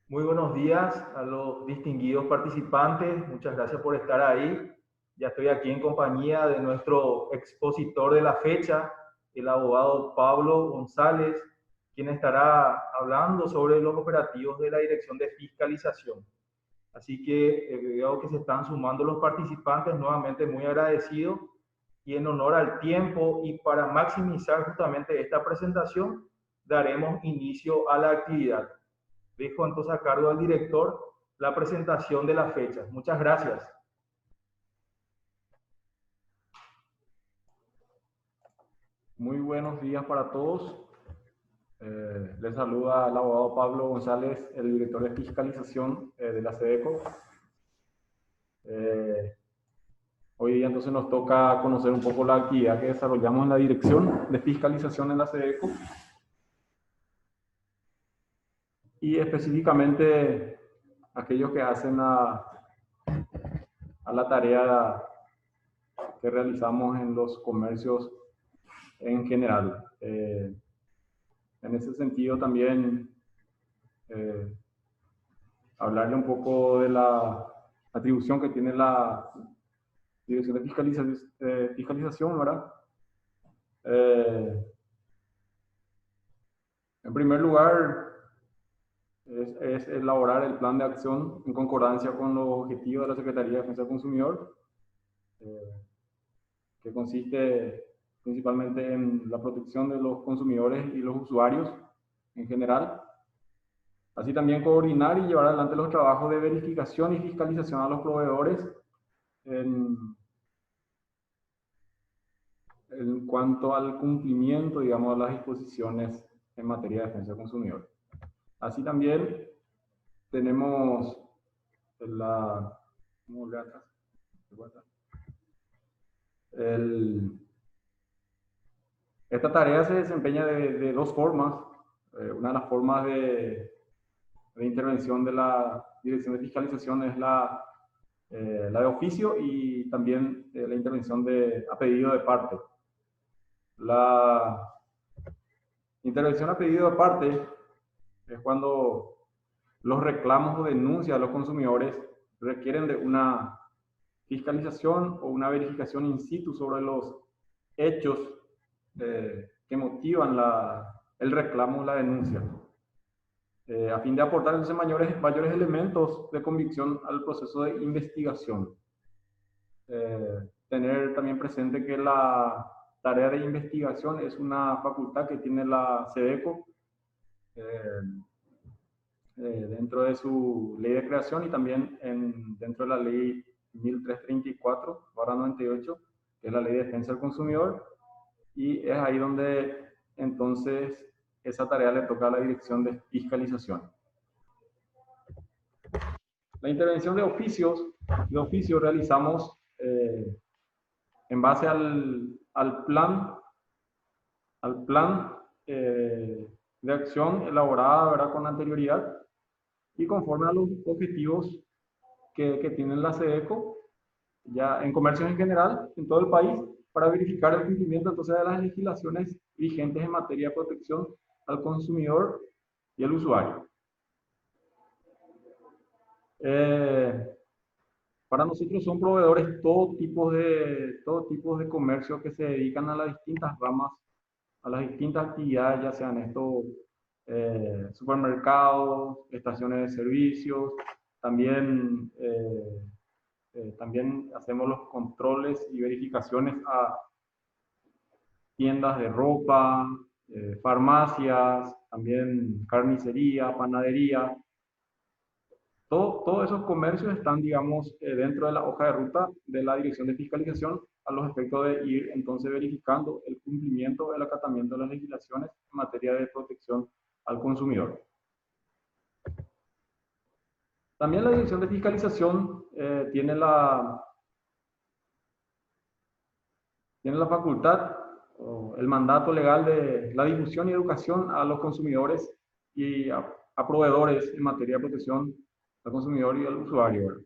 Muy buenos días a los distinguidos participantes. Muchas gracias por estar ahí. Ya estoy aquí en compañía de nuestro expositor de la fecha, el abogado Pablo González, quien estará hablando sobre los operativos de la Dirección de Fiscalización. Así que veo que se están sumando los participantes, nuevamente muy agradecido. Y en honor al tiempo y para maximizar justamente esta presentación, daremos inicio a la actividad. Dejo entonces a cargo del director la presentación de la fecha. Muchas gracias. Muy buenos días para todos. Les saluda el abogado Pablo González, el director de fiscalización de la SEDECO. Hoy día entonces nos toca conocer un poco la actividad que desarrollamos en la dirección de fiscalización en la SEDECO y específicamente aquellos que hacen a la tarea que realizamos en los comercios en general. En ese sentido también hablarle un poco de la atribución que tiene la Dirección de Fiscalización, ¿verdad? En primer lugar, es elaborar el plan de acción en concordancia con los objetivos de la Secretaría de Defensa del Consumidor, que consiste principalmente en la protección de los consumidores y los usuarios en general. Así también coordinar y llevar adelante los trabajos de verificación y fiscalización a los proveedores en cuanto al cumplimiento, digamos, de las disposiciones en materia de defensa del consumidor. Así también tenemos la... Esta tarea se desempeña de dos formas. Una de las formas de intervención de la Dirección de Fiscalización es la de oficio y también la intervención a pedido de parte. La intervención a pedido de parte es cuando los reclamos o denuncias de los consumidores requieren de una fiscalización o una verificación in situ sobre los hechos que motivan el reclamo o la denuncia, a fin de aportar entonces mayores elementos de convicción al proceso de investigación. Tener también presente que la tarea de investigación es una facultad que tiene la SEDECO dentro de su ley de creación y también dentro de la ley 1334/98, que es la ley de defensa del consumidor, y es ahí donde entonces esa tarea le toca a la Dirección de Fiscalización. La intervención de oficio realizamos en base al plan de acción elaborada, ¿verdad?, con anterioridad y conforme a los objetivos que tiene la SEDECO, ya en comercios en general, en todo el país, para verificar el cumplimiento entonces de las legislaciones vigentes en materia de protección al consumidor y al usuario. Para nosotros son proveedores todo tipo de comercio que se dedican a las distintas ramas, a las distintas actividades, ya sean estos supermercados, estaciones de servicios, también hacemos los controles y verificaciones a tiendas de ropa, farmacias, también carnicería, panadería. Todos esos comercios están, digamos, dentro de la hoja de ruta de la Dirección de Fiscalización a los efectos de ir entonces verificando el cumplimiento, el acatamiento de las legislaciones en materia de protección al consumidor. También la Dirección de Fiscalización tiene la facultad o el mandato legal de la difusión y educación a los consumidores y a proveedores en materia de protección al consumidor y al usuario.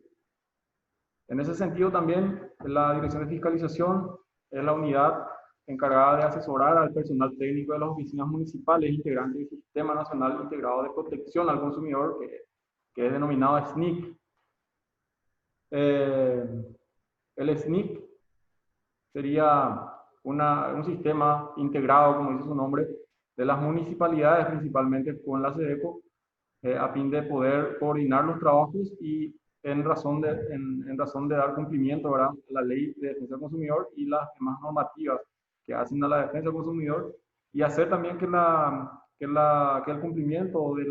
En ese sentido también la Dirección de Fiscalización es la unidad encargada de asesorar al personal técnico de las oficinas municipales integrantes del Sistema Nacional Integrado de Protección al Consumidor, que que es denominado SNIC. El SNIC sería un sistema integrado, como dice su nombre, de las municipalidades, principalmente con la SEDECO, a fin de poder coordinar los trabajos y en razón de dar cumplimiento, ¿verdad?, a la ley de defensa del consumidor y las demás normativas que hacen a la defensa del consumidor, y hacer también que el cumplimiento de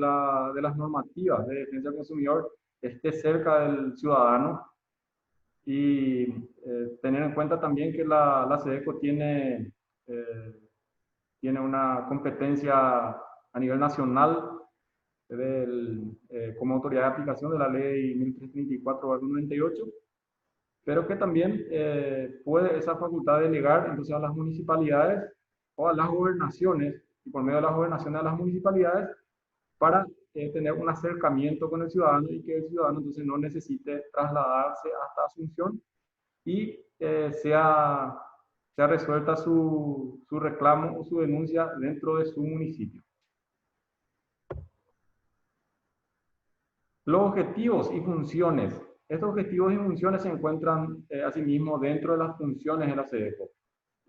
las normativas de defensa del consumidor esté cerca del ciudadano. Y tener en cuenta también que la SEDECO tiene una competencia a nivel nacional como autoridad de aplicación de la ley 1334/98, pero que también puede esa facultad delegar entonces a las municipalidades o a las gobernaciones, y por medio de las gobernaciones a las municipalidades, para tener un acercamiento con el ciudadano, y que el ciudadano entonces no necesite trasladarse hasta Asunción, y sea resuelta su reclamo o su denuncia dentro de su municipio. Los objetivos y funciones. Estos objetivos y funciones se encuentran asimismo dentro de las funciones de la SEDECO.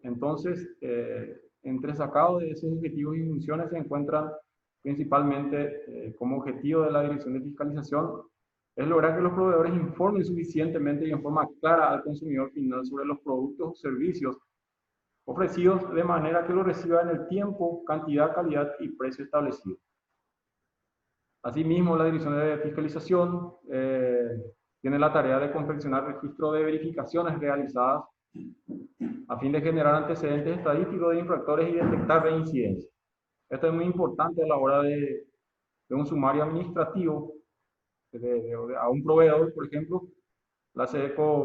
Entonces, entresacados de esos objetivos y funciones se encuentran principalmente como objetivo de la Dirección de Fiscalización es lograr que los proveedores informen suficientemente y en forma clara al consumidor final sobre los productos o servicios ofrecidos, de manera que lo reciba en el tiempo, cantidad, calidad y precio establecido. Asimismo, la Dirección de Fiscalización tiene la tarea de confeccionar registro de verificaciones realizadas a fin de generar antecedentes estadísticos de infractores y detectar reincidencias. Esto es muy importante a la hora de un sumario administrativo a un proveedor, por ejemplo. La SEDECO,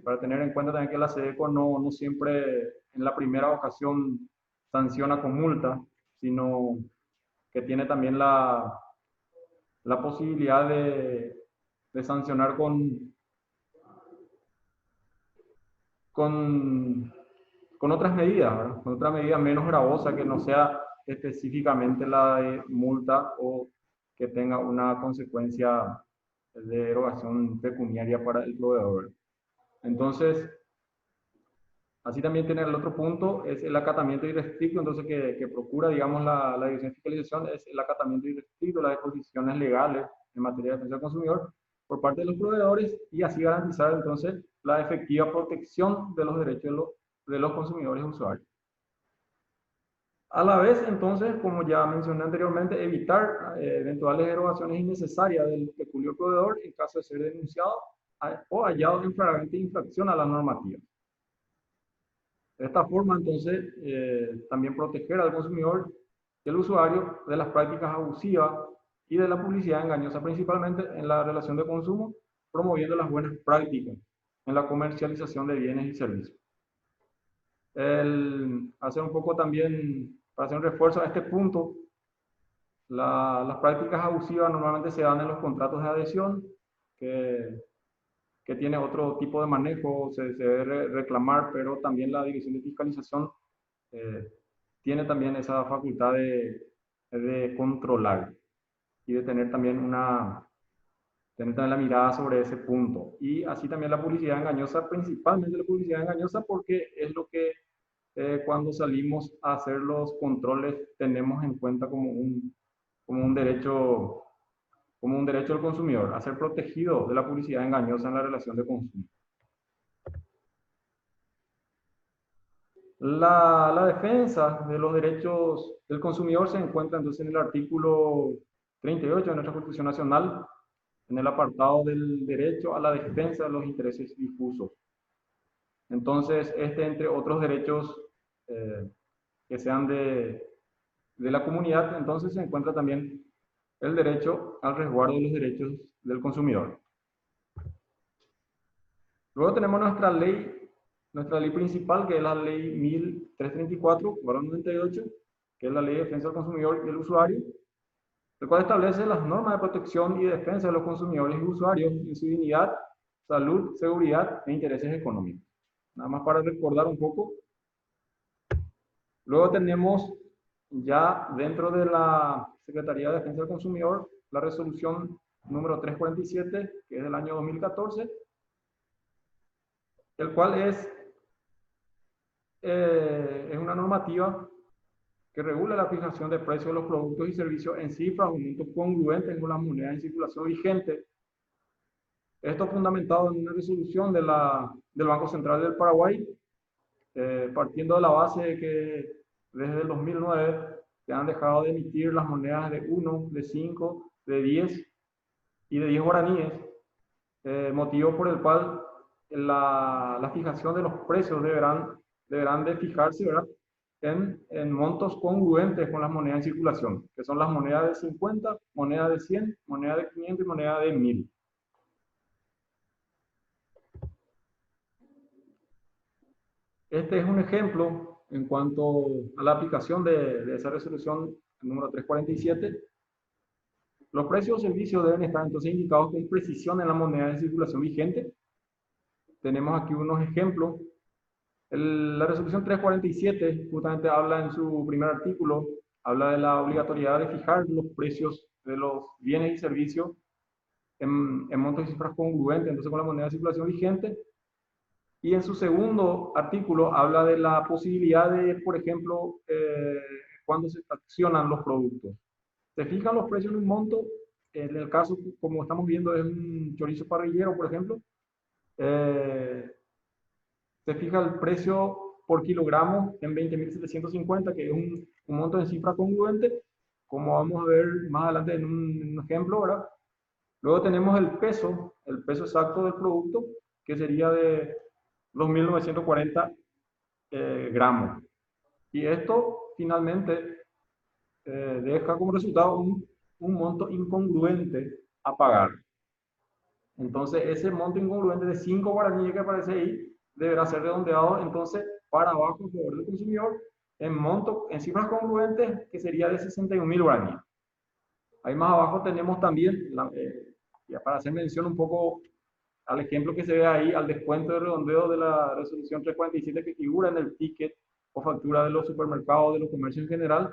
para tener en cuenta también que la SEDECO no siempre en la primera ocasión sanciona con multa, sino que tiene también la posibilidad de sancionar con otras medidas, ¿verdad?, con otra medida menos gravosa que no sea específicamente la de multa o que tenga una consecuencia de erogación pecuniaria para el proveedor. Entonces, así también tiene el otro punto, es el acatamiento irrestricto, entonces que procura, digamos, la Dirección de Fiscalización, es el acatamiento irrestricto, las disposiciones legales en materia de defensa del consumidor por parte de los proveedores, y así garantizar entonces la efectiva protección de los derechos de los consumidores y usuarios. A la vez, entonces, como ya mencioné anteriormente, evitar eventuales erogaciones innecesarias del peculio proveedor en caso de ser denunciado o hallado en flagrante infracción a la normativa. De esta forma, entonces, también proteger al consumidor y al usuario de las prácticas abusivas y de la publicidad engañosa, principalmente en la relación de consumo, promoviendo las buenas prácticas en la comercialización de bienes y servicios. Hacer un poco también, para hacer un refuerzo a este punto, las prácticas abusivas normalmente se dan en los contratos de adhesión, que tiene otro tipo de manejo, se debe reclamar, pero también la Dirección de Fiscalización tiene también esa facultad de controlar y de tener también la mirada sobre ese punto. Y así también la publicidad engañosa, principalmente la publicidad engañosa, porque es lo que cuando salimos a hacer los controles tenemos en cuenta como un derecho del consumidor, a ser protegido de la publicidad engañosa en la relación de consumo. La defensa de los derechos del consumidor se encuentra entonces en el artículo 38 de nuestra Constitución Nacional, en el apartado del derecho a la defensa de los intereses difusos. Entonces, entre otros derechos que sean de la comunidad, entonces se encuentra también el derecho al resguardo de los derechos del consumidor. Luego tenemos nuestra ley principal, que es la ley 1334/98, que es la ley de defensa del consumidor y del usuario, el cual establece las normas de protección y defensa de los consumidores y usuarios en su dignidad, salud, seguridad e intereses económicos. Nada más para recordar un poco. Luego tenemos ya dentro de la Secretaría de Defensa del Consumidor la resolución número 347, que es del año 2014, el cual es una normativa que regula la fijación de precios de los productos y servicios en cifras o montos congruentes con las monedas en circulación vigente. Esto fundamentado en una resolución del Banco Central del Paraguay, partiendo de la base de que desde el 2009 se han dejado de emitir las monedas de 1, de 5, de 10 y de 10 guaraníes, motivo por el cual la fijación de los precios deberán de fijarse, ¿verdad?, en montos congruentes con las monedas en circulación, que son las monedas de 50, moneda de 100, moneda de 500 y moneda de 1000. Este es un ejemplo en cuanto a la aplicación de esa resolución número 347. Los precios o servicios deben estar entonces indicados con precisión en la moneda de circulación vigente. Tenemos aquí unos ejemplos. La resolución 347 justamente habla en su primer artículo, habla de la obligatoriedad de fijar los precios de los bienes y servicios en montos y cifras congruentes, entonces con la moneda de circulación vigente. Y en su segundo artículo habla de la posibilidad de, por ejemplo, cuando se fraccionan los productos. Se fijan los precios en un monto, en el caso, como estamos viendo, es un chorizo parrillero, por ejemplo, se fija el precio por kilogramo en 20.750, que es un monto en cifra congruente, como vamos a ver más adelante en un ejemplo, ¿verdad? Luego tenemos el peso exacto del producto, que sería de 2.940 gramos. Y esto finalmente deja como resultado un monto incongruente a pagar. Entonces, ese monto incongruente de 5 guaraníes que aparece ahí deberá ser redondeado entonces para abajo a favor del consumidor en cifras congruentes, que sería de 61.000 guaraníes. Ahí más abajo tenemos también, ya para hacer mención un poco al ejemplo que se ve ahí, al descuento de redondeo de la resolución 347 que figura en el ticket o factura de los supermercados, de los comercios en general.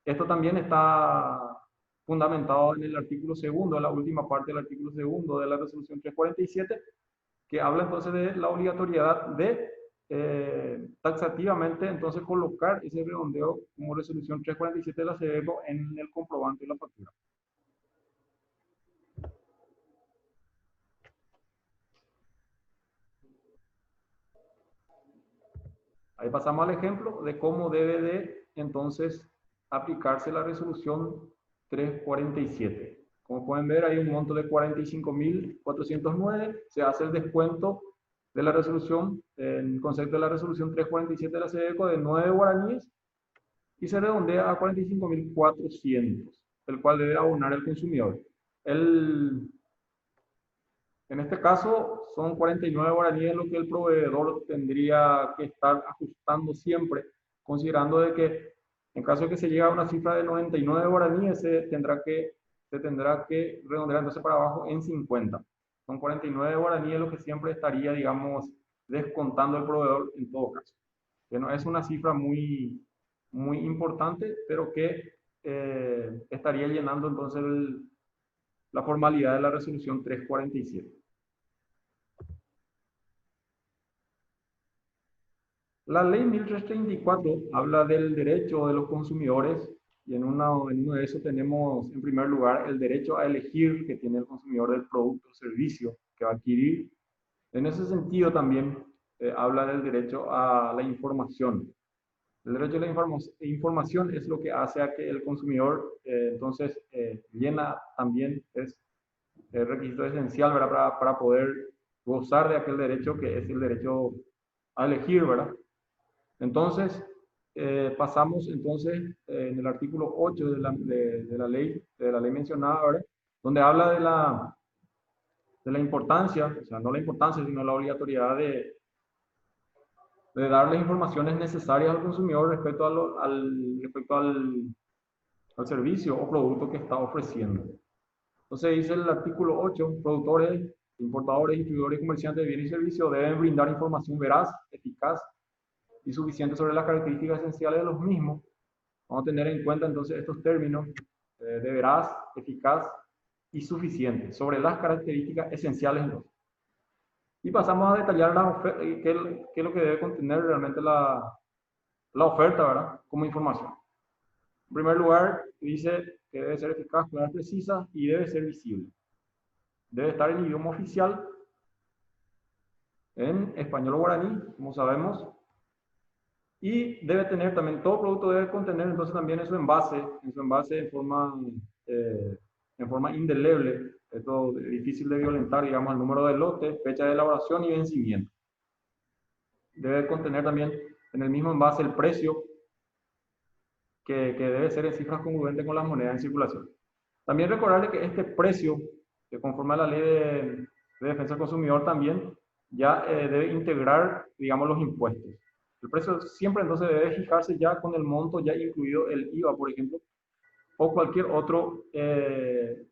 Esto también está fundamentado en el artículo segundo, la última parte del artículo segundo de la resolución 347, que habla entonces de la obligatoriedad de taxativamente entonces colocar ese redondeo como resolución 347 de la CEDECO en el comprobante de la factura. Ahí pasamos al ejemplo de cómo debe de entonces aplicarse la resolución 347. Como pueden ver, hay un monto de 45.409. Se hace el descuento de la resolución, en concepto de la resolución 347 de la CEDECO, de 9 guaraníes y se redondea a 45.400, el cual debe abonar el consumidor. En este caso, son 49 guaraníes lo que el proveedor tendría que estar ajustando siempre, considerando de que en caso de que se llegue a una cifra de 99 guaraníes, se tendrá que redondear entonces para abajo en 50. Son 49 guaraníes lo que siempre estaría, digamos, descontando el proveedor en todo caso. Que no es una cifra muy, muy importante, pero que estaría llenando entonces la formalidad de la resolución 347. La ley 1334 habla del derecho de los consumidores y en uno de esos tenemos en primer lugar el derecho a elegir que tiene el consumidor del producto o servicio que va a adquirir. En ese sentido también habla del derecho a la información. El derecho a la información es lo que hace a que el consumidor entonces llena también, es el requisito esencial, ¿verdad?, para poder gozar de aquel derecho que es el derecho a elegir, ¿verdad? Entonces, pasamos entonces en el artículo 8 de la ley mencionada ahora, donde habla de la importancia, o sea, no la importancia, sino la obligatoriedad de darle informaciones necesarias al consumidor respecto al servicio o producto que está ofreciendo. Entonces dice el artículo 8, productores, importadores, distribuidores y comerciantes de bienes y servicios deben brindar información veraz, eficaz y suficiente sobre las características esenciales de los mismos. Vamos a tener en cuenta entonces estos términos, de veraz, eficaz y suficiente sobre las características esenciales. Y pasamos a detallar qué es lo que debe contener realmente la oferta, ¿verdad? Como información. En primer lugar, dice que debe ser eficaz, clara, precisa y debe ser visible. Debe estar en idioma oficial, en español o guaraní, como sabemos. Y debe tener también, todo producto debe contener entonces también en su envase en forma indeleble, esto es difícil de violentar, digamos, el número de lote, fecha de elaboración y vencimiento. Debe contener también en el mismo envase el precio, que debe ser en cifras congruentes con las monedas en circulación. También recordarle que este precio, que conforme a la ley de defensa del consumidor también, ya debe integrar, digamos, los impuestos. El precio siempre entonces debe fijarse ya con el monto ya incluido el IVA, por ejemplo, o cualquier otro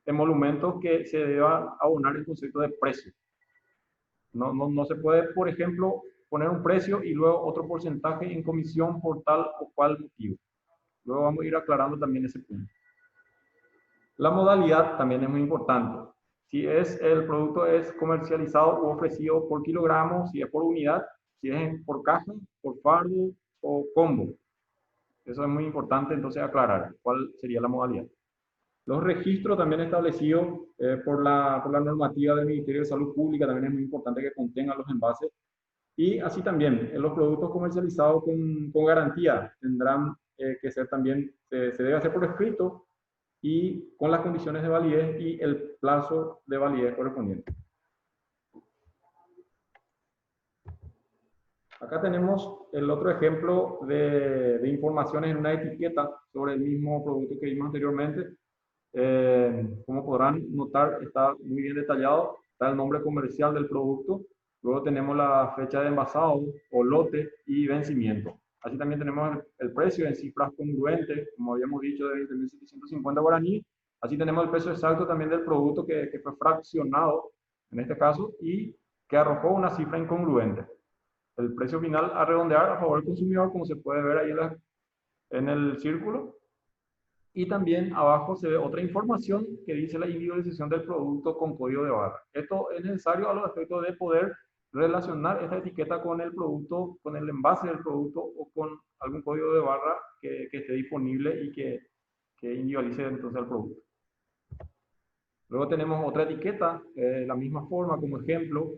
emolumento que se deba abonar en concepto de precio. No se puede, por ejemplo, poner un precio y luego otro porcentaje en comisión por tal o cual motivo. Luego vamos a ir aclarando también ese punto. La modalidad también es muy importante. Si el producto es comercializado o ofrecido por kilogramo, si es por unidad, si es por caja, por fardo o combo. Eso es muy importante entonces aclarar cuál sería la modalidad. Los registros también establecidos por la normativa del Ministerio de Salud Pública también es muy importante que contengan los envases. Y así también, los productos comercializados con garantía tendrán que ser también, se debe hacer por escrito y con las condiciones de validez y el plazo de validez correspondiente. Acá tenemos el otro ejemplo de informaciones en una etiqueta sobre el mismo producto que vimos anteriormente. Como podrán notar, está muy bien detallado, está el nombre comercial del producto, luego tenemos la fecha de envasado o lote y vencimiento. Así también tenemos el precio en cifras congruentes, como habíamos dicho, de 20.750 guaraníes. Así tenemos el peso exacto también del producto que fue fraccionado, en este caso, y que arrojó una cifra incongruente. El precio final a redondear a favor del consumidor, como se puede ver ahí en el círculo. Y también abajo se ve otra información que dice la individualización del producto con código de barra. Esto es necesario a los efectos de poder relacionar esta etiqueta con el producto, con el envase del producto o con algún código de barra que esté disponible y que individualice entonces el producto. Luego tenemos otra etiqueta, la misma forma como ejemplo,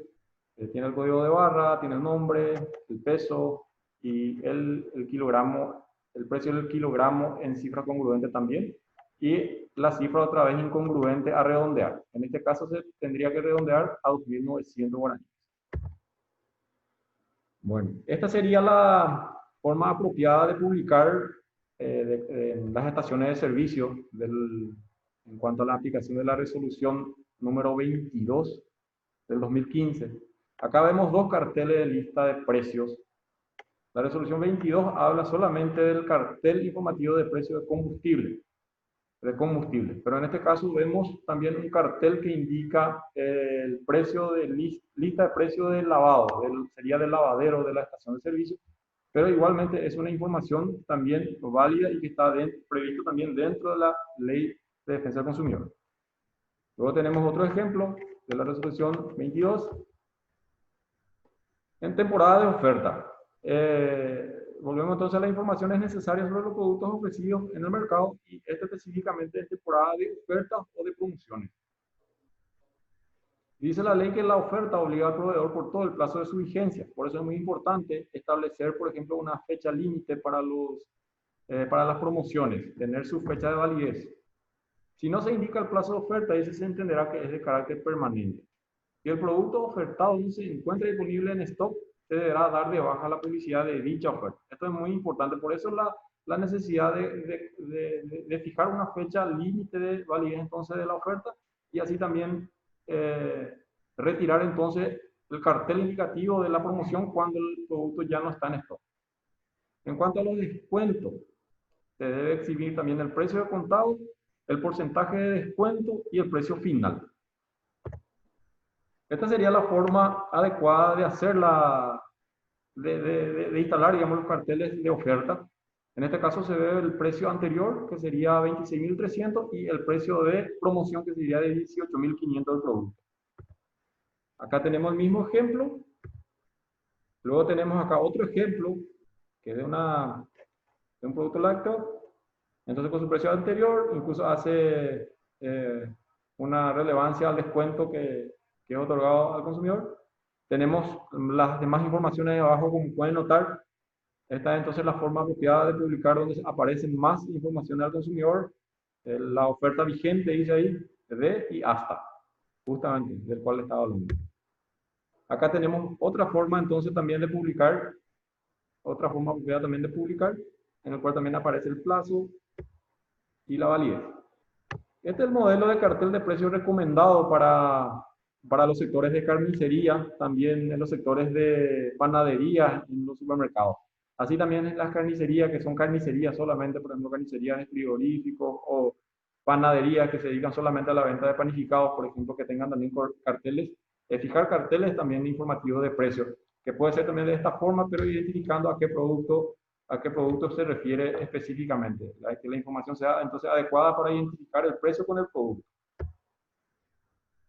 tiene el código de barra, tiene el nombre, el peso y el kilogramo, el precio del kilogramo en cifra congruente también, y la cifra otra vez incongruente a redondear. En este caso se tendría que redondear a 2.900 guaraníes. Bueno, esta sería la forma apropiada de publicar en las estaciones de servicio en cuanto a la aplicación de la resolución número 22 del 2015. Acá vemos dos carteles de lista de precios. La resolución 22 habla solamente del cartel informativo de precio de combustible, pero en este caso vemos también un cartel que indica el precio de lista de precios del lavado, sería del lavadero de la estación de servicio, pero igualmente es una información también válida y que está previsto también dentro de la Ley de Defensa del Consumidor. Luego tenemos otro ejemplo de la resolución 22. En temporada de oferta. Volvemos entonces a las informaciones necesarias sobre los productos ofrecidos en el mercado y específicamente en temporada de ofertas o de promociones. Dice la ley que la oferta obliga al proveedor por todo el plazo de su vigencia. Por eso es muy importante establecer, por ejemplo, una fecha límite para las promociones, tener su fecha de validez. Si no se indica el plazo de oferta, ese se entenderá que es de carácter permanente. Si el producto ofertado no se encuentra disponible en stock, se deberá dar de baja la publicidad de dicha oferta. Esto es muy importante, por eso la necesidad de fijar una fecha límite de validez entonces de la oferta y así también retirar entonces el cartel indicativo de la promoción cuando el producto ya no está en stock. En cuanto a los descuentos, se debe exhibir también el precio de contado, el porcentaje de descuento y el precio final. Esta sería la forma adecuada de hacer de instalar, digamos, los carteles de oferta. En este caso se ve el precio anterior, que sería 26.300, y el precio de promoción, que sería de 18.500 del producto. Acá tenemos el mismo ejemplo. Luego tenemos acá otro ejemplo, que es de un producto lácteo. Entonces, con su precio anterior, incluso hace una relevancia al descuento que es otorgado al consumidor. Tenemos las demás informaciones de abajo, como pueden notar. Esta es entonces la forma apropiada de publicar, donde aparecen más información al consumidor. La oferta vigente dice ahí, de y hasta, justamente, del cual estaba hablando. Acá tenemos otra forma entonces también de publicar, otra forma apropiada también de publicar, en el cual también aparece el plazo y la validez. Este es el modelo de cartel de precios recomendado para los sectores de carnicería, también en los sectores de panadería en los supermercados. Así también en las carnicerías, que son carnicerías solamente, por ejemplo, carnicerías de frigoríficos o panaderías que se dedican solamente a la venta de panificados, por ejemplo, que tengan también carteles, fijar carteles también informativos de precios, que puede ser también de esta forma, pero identificando a qué producto se refiere específicamente, que la información sea entonces adecuada para identificar el precio con el producto.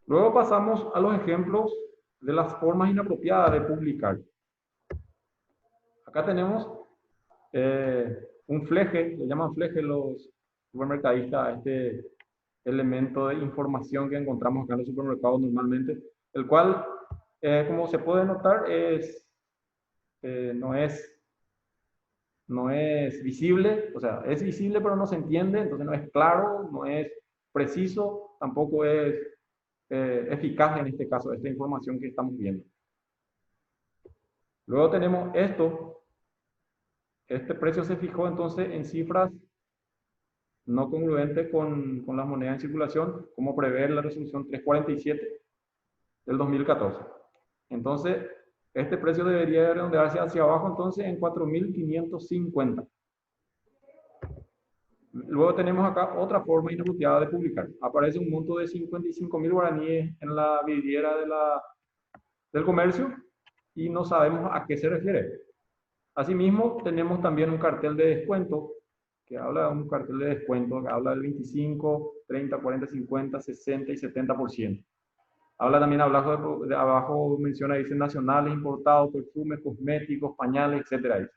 Luego pasamos a los ejemplos de las formas inapropiadas de publicar. Acá tenemos un fleje, le llaman fleje los supermercadistas a este elemento de información que encontramos acá en los supermercados normalmente, el cual, como se puede notar, no es visible, o sea, es visible pero no se entiende, entonces no es claro, no es preciso, tampoco es eficaz en este caso, esta información que estamos viendo. Luego tenemos esto, este precio se fijó entonces en cifras no congruentes con las monedas en circulación, como prevé la resolución 347 del 2014. Entonces, este precio debería redondearse hacia abajo entonces en 4.550. Luego tenemos acá otra forma inapropiada de publicar. Aparece un monto de 55.000 guaraníes en la vidriera del comercio y no sabemos a qué se refiere. Asimismo, tenemos también un cartel de descuento que habla de un cartel de descuento que habla del 25, 30, 40, 50, 60 y 70%. Habla también de abajo menciona, dice nacionales, importados, perfumes, cosméticos, pañales, etcétera.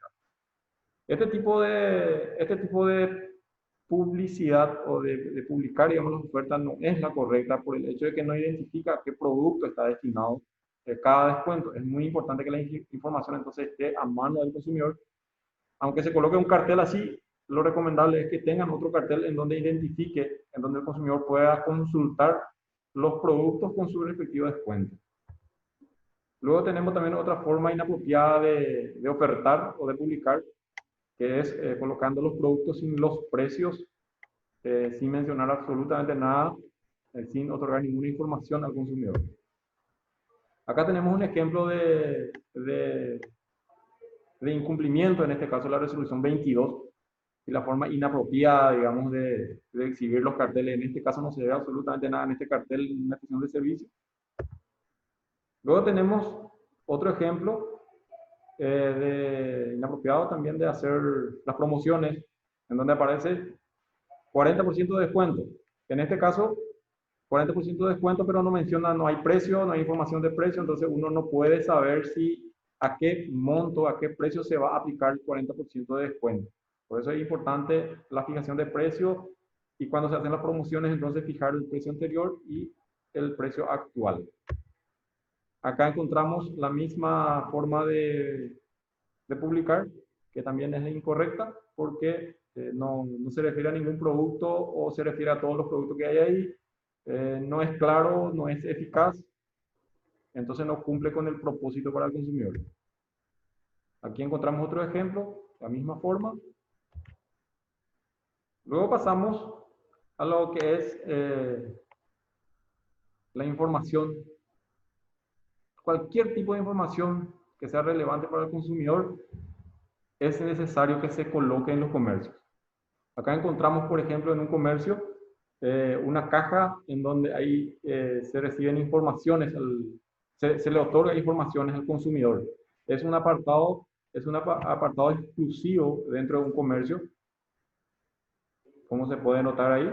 Este tipo de publicidad o de publicar, digamos, las ofertas no es la correcta por el hecho de que no identifica a qué producto está destinado cada descuento. Es muy importante que la información entonces esté a mano del consumidor. Aunque se coloque un cartel así, lo recomendable es que tengan otro cartel en donde identifique, en donde el consumidor pueda consultar los productos con su respectivo descuento. Luego tenemos también otra forma inapropiada de ofertar o de publicar, que es colocando los productos sin los precios, sin mencionar absolutamente nada, sin otorgar ninguna información al consumidor. Acá tenemos un ejemplo de incumplimiento, en este caso la resolución 22, y la forma inapropiada, digamos, de exhibir los carteles. En este caso no se ve absolutamente nada en este cartel, en una estación de servicio. Luego tenemos otro ejemplo de inapropiado también de hacer las promociones, en donde aparece 40% de descuento. En este caso, 40% de descuento, pero no menciona, no hay precio, no hay información de precio, entonces uno no puede saber si a qué monto, a qué precio se va a aplicar el 40% de descuento. Por eso es importante la fijación de precio y cuando se hacen las promociones, entonces fijar el precio anterior y el precio actual. Acá encontramos la misma forma de publicar, que también es incorrecta, porque no se refiere a ningún producto o se refiere a todos los productos que hay ahí. No es claro, no es eficaz, entonces no cumple con el propósito para el consumidor. Aquí encontramos otro ejemplo, la misma forma. Luego pasamos a lo que es la información. Cualquier tipo de información que sea relevante para el consumidor es necesario que se coloque en los comercios. Acá encontramos, por ejemplo, en un comercio una caja en donde ahí se reciben informaciones, se le otorga informaciones al consumidor. Es un apartado es un apartado exclusivo dentro de un comercio. ¿Cómo se puede notar ahí?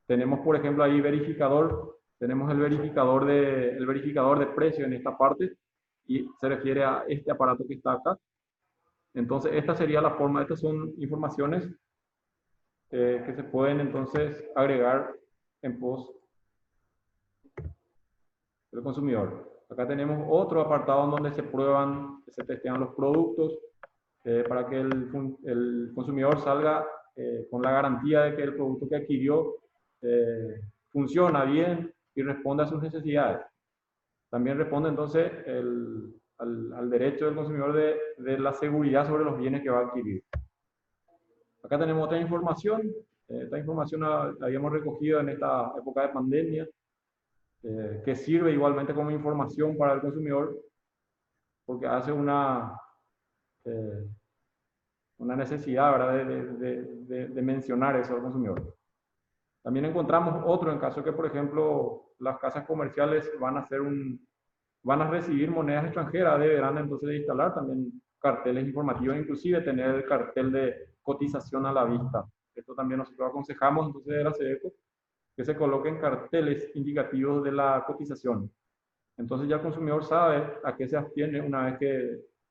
Tenemos, por ejemplo, ahí verificador. Tenemos el verificador de precio en esta parte y se refiere a este aparato que está acá. Entonces, esta sería la forma. Estas son informaciones que se pueden entonces agregar en pos del consumidor. Acá tenemos otro apartado en donde se prueban, se testean los productos para que el consumidor salga con la garantía de que el producto que adquirió funciona bien y responde a sus necesidades. También responde entonces al derecho del consumidor de la seguridad sobre los bienes que va a adquirir. Acá tenemos otra información. Esta información la habíamos recogido en esta época de pandemia, que sirve igualmente como información para el consumidor, porque hace una necesidad, ¿verdad?, de mencionar eso al consumidor. También encontramos otro en caso que, por ejemplo, las casas comerciales van a recibir monedas extranjeras, deberán entonces de instalar también carteles informativos, inclusive tener el cartel de cotización a la vista. Esto también nosotros aconsejamos entonces de la SEDECO que se coloquen carteles indicativos de la cotización. Entonces ya el consumidor sabe a qué se abstiene una vez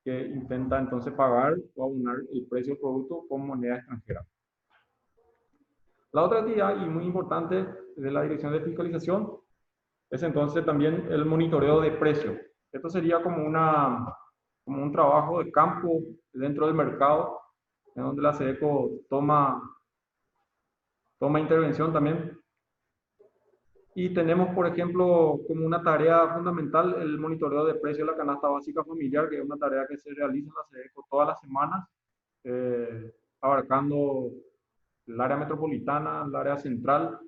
que intenta entonces pagar o abonar el precio del producto con moneda extranjera. La otra actividad y muy importante de la Dirección de Fiscalización es entonces también el monitoreo de precios. Esto sería como un trabajo de campo dentro del mercado, en donde la SEDECO toma intervención también. Y tenemos, por ejemplo, como una tarea fundamental el monitoreo de precios de la canasta básica familiar, que es una tarea que se realiza en la SEDECO todas las semanas, abarcando el área metropolitana, el área central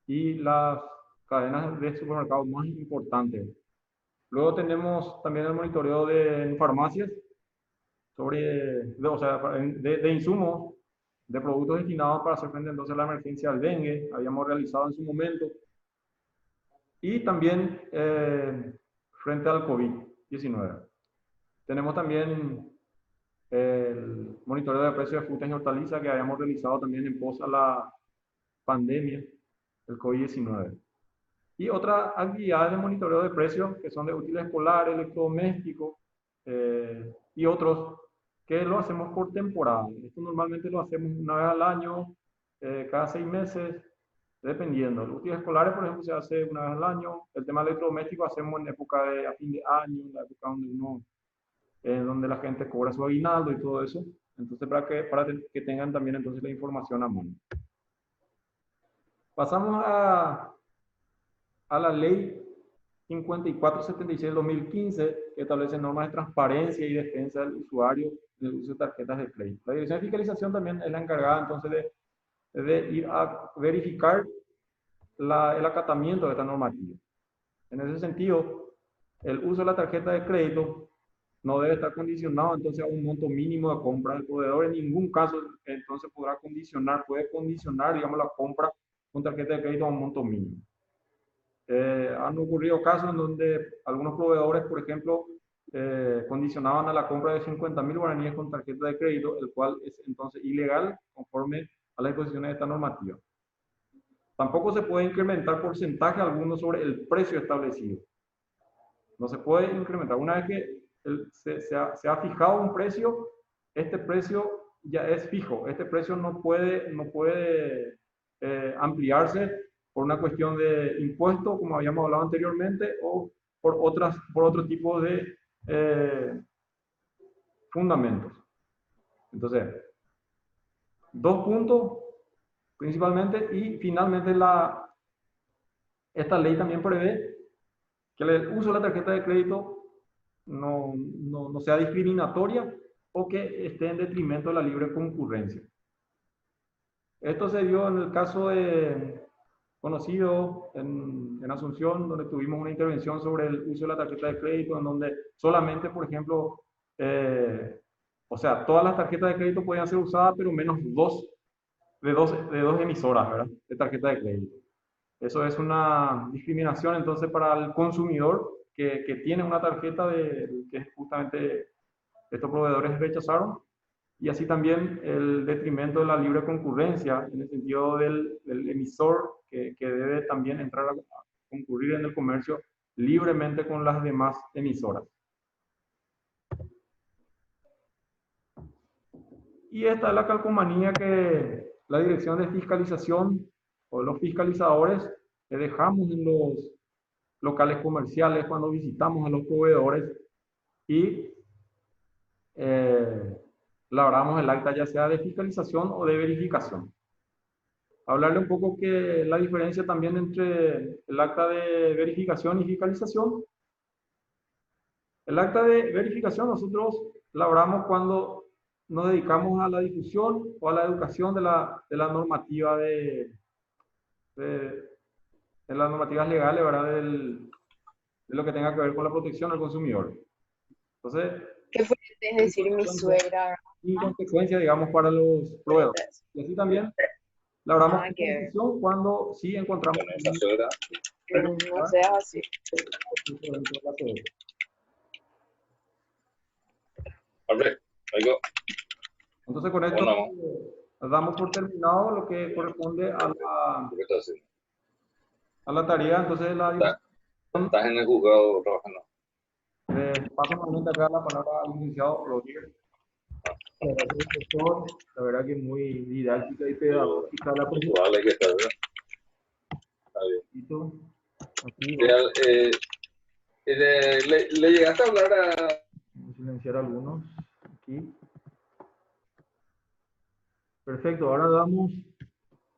y las cadenas de supermercados más importantes. Luego tenemos también el monitoreo de farmacias de insumos, de productos destinados para hacer frente entonces a la emergencia del dengue, habíamos realizado en su momento. Y también frente al COVID-19. Tenemos también el monitoreo de precios de frutas y hortalizas que habíamos realizado también en pos a la pandemia del COVID-19. Y otras actividades de monitoreo de precios que son de útiles escolares, electrodomésticos y otros que lo hacemos por temporada. Esto normalmente lo hacemos una vez al año, cada 6 meses, dependiendo. Los útiles escolares, por ejemplo, se hace una vez al año. El tema electrodoméstico hacemos en época a fin de año, en la época donde la gente cobra su aguinaldo y todo eso. Entonces, para que tengan también entonces la información a mano. Pasamos a la ley 5476-2015, que establece normas de transparencia y defensa del usuario del uso de tarjetas de crédito. La Dirección de Fiscalización también es la encargada entonces de ir a verificar el acatamiento de esta normativa. En ese sentido, el uso de la tarjeta de crédito no debe estar condicionado entonces a un monto mínimo de compra del proveedor. En ningún caso entonces puede condicionar, digamos, la compra con tarjeta de crédito a un monto mínimo. Han ocurrido casos en donde algunos proveedores, por ejemplo, condicionaban a la compra de 50.000 guaraníes con tarjeta de crédito, el cual es entonces ilegal conforme a las disposiciones de esta normativa. Tampoco se puede incrementar porcentaje alguno sobre el precio establecido. No se puede incrementar. Una vez que se ha fijado un precio, este precio ya es fijo. Este precio no puede ampliarse por una cuestión de impuesto, como habíamos hablado anteriormente, o por otro tipo de fundamentos. Entonces, 2 puntos principalmente, y finalmente esta ley también prevé que el uso de la tarjeta de crédito no sea discriminatoria o que esté en detrimento de la libre concurrencia. Esto se dio en el caso conocido en Asunción, donde tuvimos una intervención sobre el uso de la tarjeta de crédito, en donde solamente, por ejemplo, todas las tarjetas de crédito podían ser usadas, pero menos de dos emisoras, ¿verdad?, de tarjeta de crédito. Eso es una discriminación entonces para el consumidor que tiene una tarjeta que es justamente estos proveedores rechazaron, y así también el detrimento de la libre concurrencia, en el sentido del emisor que debe también entrar a concurrir en el comercio libremente con las demás emisoras. Y esta es la calcomanía que la Dirección de Fiscalización o los fiscalizadores que dejamos en los locales comerciales cuando visitamos a los proveedores y labramos el acta ya sea de fiscalización o de verificación. Hablarle un poco que la diferencia también entre el acta de verificación y fiscalización. El acta de verificación nosotros labramos cuando nos dedicamos a la difusión o a la educación de la normativa de las normativas legales, ¿verdad? De lo que tenga que ver con la protección al consumidor. Entonces, ¿Qué fue decir mi suegra? sin consecuencia, digamos, para los proveedores. Y así también labramos fiscalización cuando sí encontramos No sea así. Entonces con esto damos por terminado lo que corresponde a la tarea. Entonces estás en el juzgado trabajando. Paso nuevamente acá la palabra al licenciado Rodríguez. Profesor, la verdad que muy didáctica y pedagógica la Vale, que está bien. Aquí, ¿Le llegaste a hablar a...? vamos a silenciar algunos. Aquí. Perfecto, ahora damos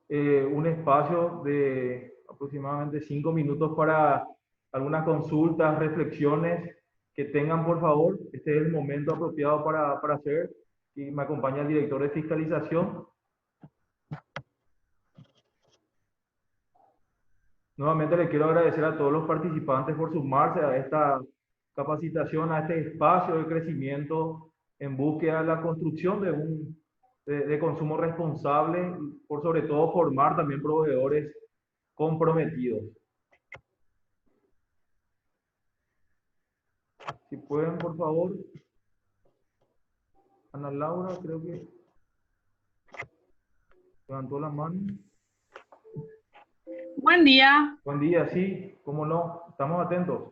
un espacio de aproximadamente 5 minutos para algunas consultas, reflexiones que tengan, por favor. Este es el momento apropiado para hacer. Y me acompaña el director de fiscalización. Nuevamente le quiero agradecer a todos los participantes por sumarse a esta capacitación, a este espacio de crecimiento en búsqueda de la construcción de consumo responsable y por sobre todo formar también proveedores comprometidos. Si pueden, por favor. Ana Laura, creo que levantó la mano. Buen día. Buen día, sí, cómo no, estamos atentos.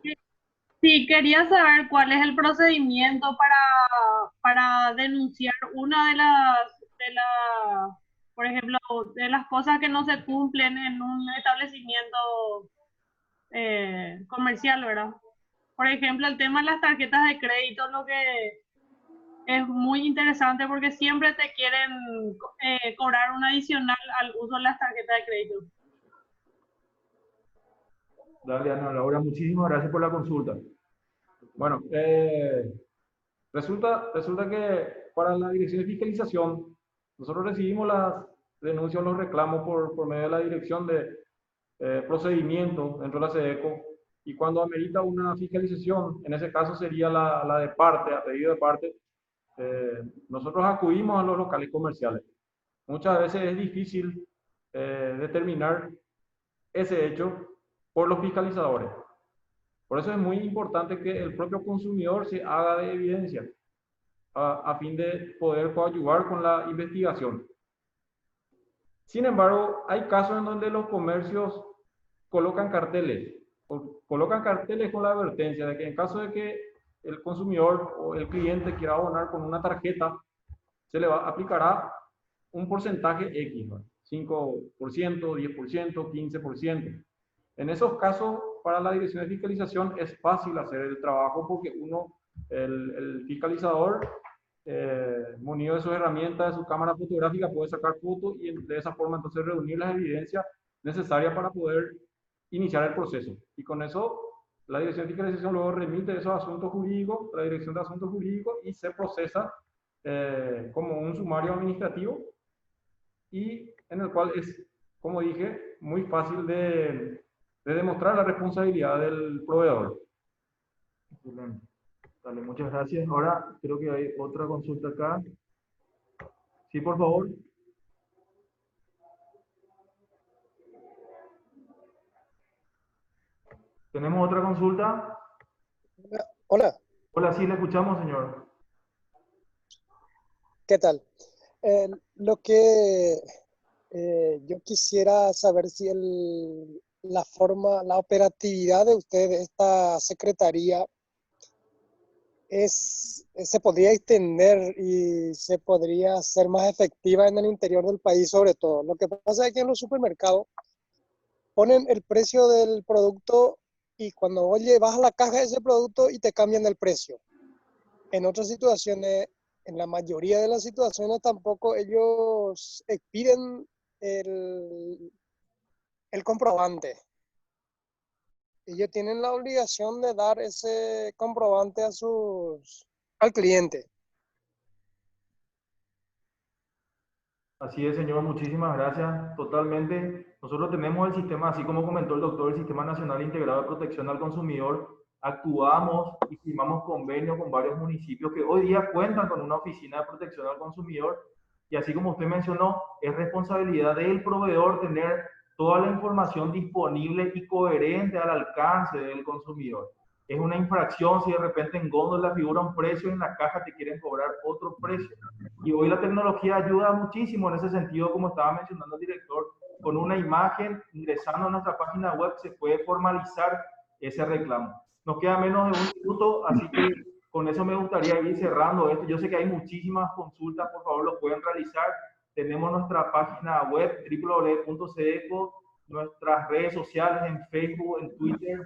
Sí, quería saber cuál es el procedimiento para denunciar una de por ejemplo, de las cosas que no se cumplen en un establecimiento comercial, ¿verdad? Por ejemplo, el tema de las tarjetas de crédito, lo que es muy interesante porque siempre te quieren cobrar un adicional al uso de las tarjetas de crédito. Dale, Ana Laura, muchísimas gracias por la consulta. Bueno, resulta que para la Dirección de Fiscalización, nosotros recibimos las denuncias, los reclamos por medio de la Dirección de Procedimiento dentro de la SEDECO, y cuando amerita una fiscalización, en ese caso sería la de parte, a pedido de parte, nosotros acudimos a los locales comerciales. Muchas veces es difícil determinar ese hecho por los fiscalizadores. Por eso es muy importante que el propio consumidor se haga de evidencia a fin de poder coadyuvar con la investigación. Sin embargo, hay casos en donde los comercios colocan carteles con la advertencia de que en caso de que el consumidor o el cliente quiera abonar con una tarjeta, se le aplicará un porcentaje X, ¿no? 5%, 10%, 15%. En esos casos, para la Dirección de Fiscalización es fácil hacer el trabajo porque el fiscalizador, munido de sus herramientas, de su cámara fotográfica, puede sacar fotos y de esa forma entonces reunir las evidencias necesarias para poder iniciar el proceso. Y con eso, la Dirección de Fiscalización luego remite esos asuntos jurídicos a la Dirección de Asuntos Jurídicos y se procesa como un sumario administrativo, y en el cual es, como dije, muy fácil de demostrar la responsabilidad del proveedor. Excelente. Dale, muchas gracias. Ahora creo que hay otra consulta acá. Sí, por favor. ¿Tenemos otra consulta? Hola. Hola, sí, le escuchamos, señor. ¿Qué tal? Lo que yo quisiera saber si la operatividad de ustedes, esta secretaría, se podría extender y se podría hacer más efectiva en el interior del país, sobre todo. Lo que pasa es que en los supermercados ponen el precio del producto y cuando oye, vas a la caja de ese producto y te cambian el precio. En otras situaciones, en la mayoría de las situaciones tampoco ellos piden el comprobante. Ellos tienen la obligación de dar ese comprobante al cliente. Así es, señor, muchísimas gracias. Totalmente. Nosotros tenemos el sistema, así como comentó el doctor, el Sistema Nacional Integrado de Protección al Consumidor. Actuamos y firmamos convenio con varios municipios que hoy día cuentan con una oficina de protección al consumidor. Y así como usted mencionó, es responsabilidad del proveedor tener toda la información disponible y coherente al alcance del consumidor. Es una infracción si de repente en góndola figura un precio y en la caja te quieren cobrar otro precio. Y hoy la tecnología ayuda muchísimo en ese sentido, como estaba mencionando el director, con una imagen, ingresando a nuestra página web, se puede formalizar ese reclamo. Nos queda menos de un minuto, así que con eso me gustaría ir cerrando esto. Yo sé que hay muchísimas consultas, por favor, lo pueden realizar. Tenemos nuestra página web, www.cedeco, nuestras redes sociales en Facebook, en Twitter.